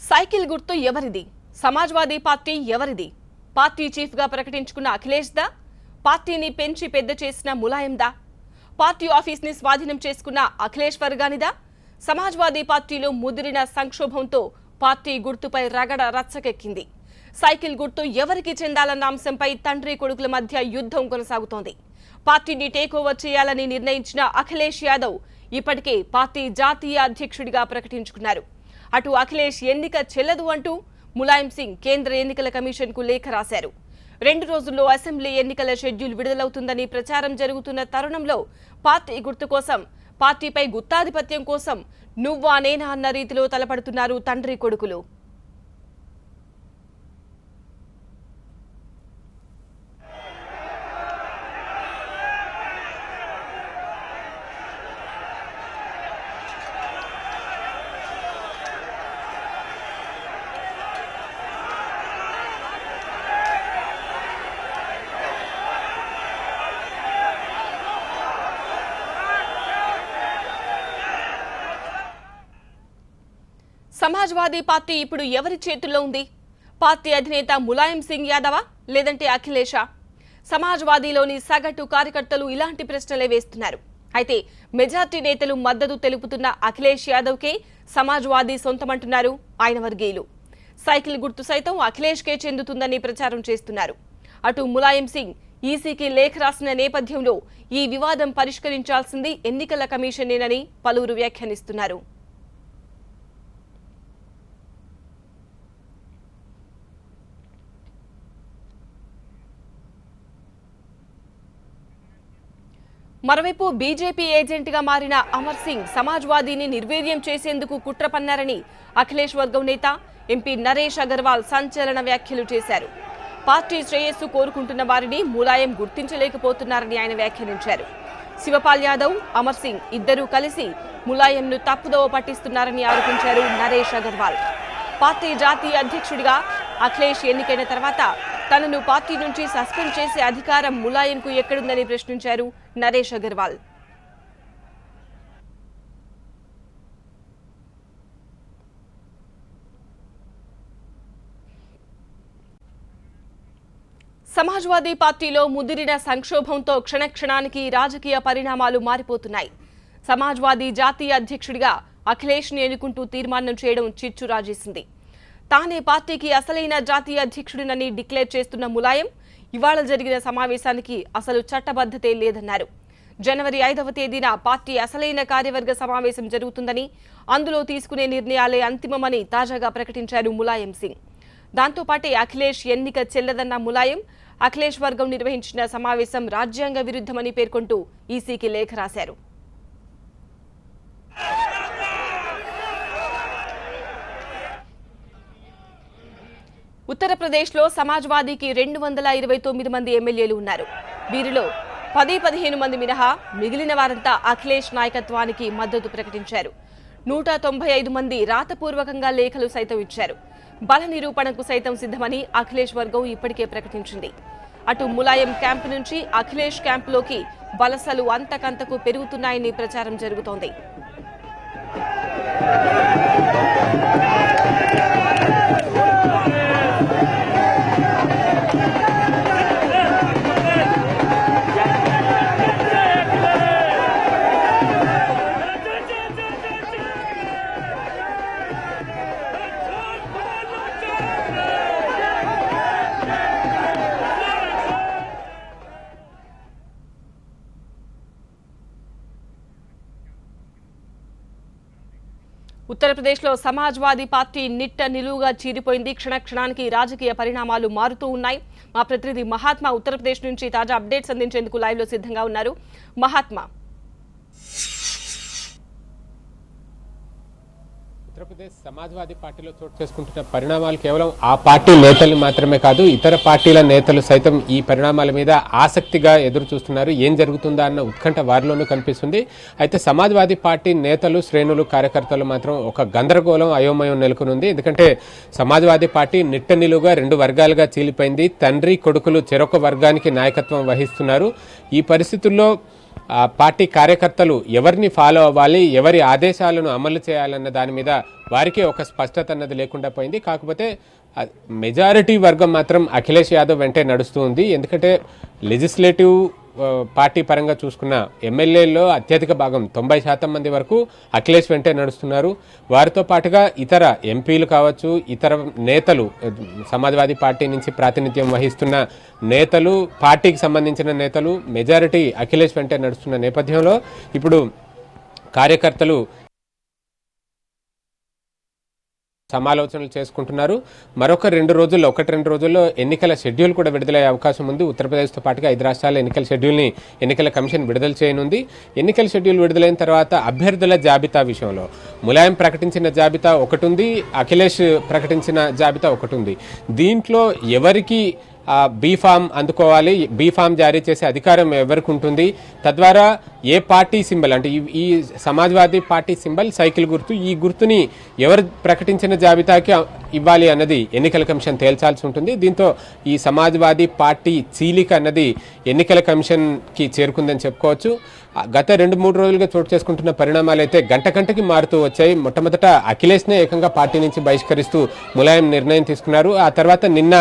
Cycle గుర్తు ఎవరిది? Samajwadi party ఎవరిది? పార్టీ చీఫ్ గా ప్రకటించుకున్న అఖిలేష్ దా? పార్టీని పెంచి పెద్ద చేసిన ములాయం దా? పార్టీ ఆఫీస్ ని స్వాధీనం చేసుకున్న అఖిలేష్ వర్గానిదా? సమాజ్వాదీ పార్టీలో ముదిరిన సంక్షోభంతో పార్టీ గుర్తుపై రగడ రచ్చకెక్కింది. సైకిల్ గుర్తు ఎవరికి చెందాలన్న అంశంపై తండ్రి కొడుకుల మధ్య యుద్ధం కొనసాగుతోంది. పార్టీని టేక్ ఓవర్ చేయాలని నిర్ణయించిన అఖిలేష్ యాదవ్ ఇప్పటికే పార్టీ జాతీయ అధ్యక్షుడిగా ప్రకటించుకున్నారు. అటు అఖిలేష్ ఎన్నిక చెల్లదు అంటూ ములాయం సింగ్ కేంద్ర ఎన్నికల కమిషన్ కు లేఖ రాశారు. 2 రోజుల్లో అసెంబ్లీ ఎన్నికల షెడ్యూల్ విడుదలవుతుందని ప్రచారం జరుగుతున్న తరుణంలో పార్టీ గుర్తు కోసం, పార్టీపై గుత్తాధిపత్యం కోసం నువ్వా నేనా అన్న రీతిలో తలపడుతున్నారు తండ్రి కొడుకులు. సమాజ్వాదీ పార్టీ ఇప్పుడు ఎవరి చేతుల్లో ఉంది? పార్టీ అధినేత ములాయం సింగ్ యాదవా లేదంటే అఖిలేషా? సమాజ్వాదీలోని సగటు కార్యకర్తలు ఇలాంటి ప్రశ్నలే వేస్తున్నారు. అయితే మెజార్టీ నేతలు మద్దతు తెలుపుతున్న అఖిలేష్ యాదవ్కే సమాజ్వాదీ సొంతమంటున్నారు ఆయన వర్గీయులు. సైకిల్ గుర్తు సైతం అఖిలేష్కే చెందుతుందని ప్రచారం చేస్తున్నారు. అటు ములాయం సింగ్ ఈసీకి లేఖ రాసిన నేపథ్యంలో ఈ వివాదం పరిష్కరించాల్సింది ఎన్నికల కమిషనేనని పలువురు వ్యాఖ్యానిస్తున్నారు. మరోవైపు బీజేపీ ఏజెంట్గా మారిన అమర్ సింగ్ సమాజ్వాదీని నిర్వీర్యం చేసేందుకు కుట్ర పన్నారని అఖిలేష్ వర్గం నేత ఎంపీ నరేష్ అగర్వాల్ సంచలన వ్యాఖ్యలు చేశారు. పార్టీ శ్రేయస్సు కోరుకుంటున్న వారిని ములాయం గుర్తించలేకపోతున్నారని ఆయన వ్యాఖ్యానించారు. శివపాల్ యాదవ్, అమర్ సింగ్ ఇద్దరూ కలిసి ములాయంను తప్పుదోవ పట్టిస్తున్నారని ఆరోపించారు నరేష్ అగర్వాల్. పార్టీ జాతీయ అధ్యక్షుడిగా అఖిలేష్ ఎన్నికైన తర్వాత తనను పార్టీ నుంచి సస్పెండ్ చేసే అధికారం ములాయంకు ఎక్కడుందని ప్రశ్నించారు నరేష్ అగర్వాల్. సమాజ్వాదీ పార్టీలో ముదిరిన సంక్షోభంతో క్షణక్షణానికి రాజకీయ పరిణామాలు మారిపోతున్నాయి. సమాజ్వాదీ జాతీయ అధ్యక్షుడిగా అఖిలేష్ ని ఎన్నుకుంటూ తీర్మానం చేయడం చిచ్చు రాజేసింది. తానే పార్టీకి అసలైన జాతీయ అధ్యక్షుడినని డిక్లేర్ చేస్తున్న ములాయం ఇవాళ జరిగిన సమావేశానికి అసలు చట్టబద్ధతే లేదన్నారు. జనవరి 5వ తేదీన పార్టీ అసలైన కార్యవర్గ సమావేశం జరుగుతుందని, అందులో తీసుకునే నిర్ణయాలే అంతిమమని తాజాగా ప్రకటించారు ములాయం సింగ్. దాంతోపాటే అఖిలేష్ ఎన్నిక చెల్లదన్న ములాయం అఖిలేష్ వర్గం నిర్వహించిన సమావేశం రాజ్యాంగ విరుద్ధమని పేర్కొంటూ ఈసీకి లేఖ రాశారు. ఉత్తరప్రదేశ్లో సమాజ్వాదీకి 229 మంది ఎమ్మెల్యేలు ఉన్నారు. వీరిలో 10-15 మంది మినహా మిగిలిన వారంతా అఖిలేష్ నాయకత్వానికి మద్దతు ప్రకటించారు. 195 మంది రాతపూర్వకంగా లేఖలు సైతం ఇచ్చారు. బల నిరూపణకు సైతం సిద్ధమని అఖిలేష్ వర్గం ఇప్పటికే ప్రకటించింది. అటు ములాయం క్యాంపు నుంచి అఖిలేష్ క్యాంపులోకి వలసలు అంతకంతకు పెరుగుతున్నాయని ప్రచారం జరుగుతోంది. ఉత్తరప్రదేశ్లో సమాజ్వాదీ పార్టీ నిట్ట నిలువుగా చీరిపోయింది. క్షణక్షణానికి రాజకీయ పరిణామాలు మారుతూ ఉన్నాయి. మా ప్రతినిధి మహాత్మా ఉత్తరప్రదేశ్ నుంచి తాజా అప్డేట్స్ అందించేందుకు లైవ్ లో సిద్ధంగా ఉన్నారు. మహాత్మా, ఉత్తరప్రదేశ్ సమాజ్వాదీ పార్టీలో చోటు చేసుకుంటున్న పరిణామాలు కేవలం ఆ పార్టీ నేతలు మాత్రమే కాదు, ఇతర పార్టీల నేతలు సైతం ఈ పరిణామాల మీద ఆసక్తిగా ఎదురు చూస్తున్నారు. ఏం జరుగుతుందా అన్న ఉత్కంఠ వారిలోనూ కనిపిస్తుంది. అయితే సమాజ్వాదీ పార్టీ నేతలు, శ్రేణులు, కార్యకర్తలు మాత్రం ఒక గందరగోళం, అయోమయం నెలకొనుంది. ఎందుకంటే సమాజ్వాదీ పార్టీ నిట్ట నిలువుగా 2 వర్గాలుగా చీలిపోయింది. తండ్రి కొడుకులు చెరొక వర్గానికి నాయకత్వం వహిస్తున్నారు. ఈ పరిస్థితుల్లో ఆ పార్టీ కార్యకర్తలు ఎవరిని ఫాలో అవ్వాలి, ఎవరి ఆదేశాలను అమలు చేయాలన్న దాని మీద వారికే ఒక స్పష్టత అన్నది లేకుండా పోయింది. కాకపోతే మెజారిటీ వర్గం మాత్రం అఖిలేష్ యాదవ్ వెంటే నడుస్తూ ఉంది. ఎందుకంటే లెజిస్లేటివ్ పార్టీ పరంగా చూసుకున్న ఎమ్మెల్యేల్లో అత్యధిక భాగం 90% మంది వరకు అఖిలేష్ వెంటే నడుస్తున్నారు. వారితో పాటుగా ఇతర ఎంపీలు కావచ్చు, ఇతర నేతలు, సమాజ్వాదీ పార్టీ నుంచి ప్రాతినిధ్యం వహిస్తున్న నేతలు, పార్టీకి సంబంధించిన నేతలు మెజారిటీ అఖిలేష్ వెంటే నడుస్తున్న నేపథ్యంలో ఇప్పుడు కార్యకర్తలు సమాలోచనలు చేసుకుంటున్నారు. మరొక 2 రోజుల్లో ఎన్నికల షెడ్యూల్ కూడా విడుదలయ్యే అవకాశం ఉంది. ఉత్తరప్రదేశ్తో పాటుగా 5 రాష్ట్రాల ఎన్నికల షెడ్యూల్ని ఎన్నికల కమిషన్ విడుదల చేయనుంది. ఎన్నికల షెడ్యూల్ విడుదలైన తర్వాత అభ్యర్థుల జాబితా విషయంలో ములాయం ప్రకటించిన జాబితా ఒకటి ఉంది, అఖిలేష్ ప్రకటించిన జాబితా ఒకటి ఉంది. దీంట్లో ఎవరికి బీఫామ్ అందుకోవాలి, బీఫామ్ జారీ చేసే అధికారం ఎవరికి ఉంటుంది, తద్వారా ఏ పార్టీ సింబల్ అంటే ఈ సమాజ్వాదీ పార్టీ సింబల్ సైకిల్ గుర్తు, ఈ గుర్తుని ఎవరు ప్రకటించిన జాబితాకి ఇవ్వాలి అన్నది ఎన్నికల కమిషన్ తేల్చాల్సి ఉంటుంది. దీంతో ఈ సమాజ్వాదీ పార్టీ చీలిక అన్నది ఎన్నికల కమిషన్కి చేరుకుందని చెప్పుకోవచ్చు. గత 2-3 రోజులుగా చోటు చేసుకుంటున్న పరిణామాలు అయితే గంటకి మారుతూ వచ్చాయి. మొట్టమొదట అఖిలేష్నే ఏకంగా పార్టీ నుంచి బహిష్కరిస్తూ ములాయం నిర్ణయం తీసుకున్నారు. ఆ తర్వాత నిన్న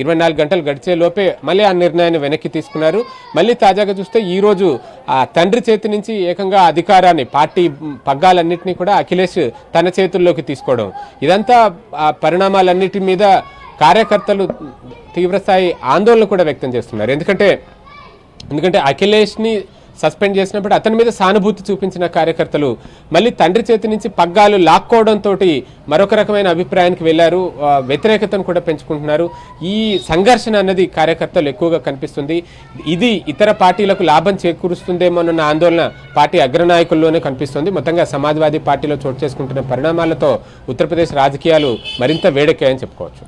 24 గంటలు గడిచే లోపే మళ్ళీ ఆ నిర్ణయాన్ని వెనక్కి తీసుకున్నారు. మళ్ళీ తాజాగా చూస్తే ఈ రోజు ఆ తండ్రి చేతి నుంచి ఏకంగా అధికారాన్ని, పార్టీ పగ్గాలన్నింటినీ కూడా అఖిలేష్ తన చేతుల్లోకి తీసుకోవడం, ఇదంతా ఆ పరిణామాలన్నిటి మీద కార్యకర్తలు తీవ్రస్థాయి ఆందోళన కూడా వ్యక్తం చేస్తున్నారు. ఎందుకంటే అఖిలేష్ని సస్పెండ్ చేసినప్పుడు అతని మీద సానుభూతి చూపించిన కార్యకర్తలు మళ్ళీ తండ్రి చేతి నుంచి పగ్గాలు లాక్కోవడంతో మరొక రకమైన అభిప్రాయానికి వెళ్లారు, వ్యతిరేకతను కూడా పెంచుకుంటున్నారు. ఈ సంఘర్షణ అన్నది కార్యకర్తలు ఎక్కువగా కనిపిస్తుంది. ఇది ఇతర పార్టీలకు లాభం చేకూరుస్తుందేమోనన్న ఆందోళన పార్టీ అగ్రనాయకుల్లోనే కనిపిస్తుంది. మొత్తంగా సమాజ్వాదీ పార్టీలో చోటు చేసుకుంటున్న పరిణామాలతో ఉత్తరప్రదేశ్ రాజకీయాలు మరింత వేడెక్కాయని చెప్పుకోవచ్చు.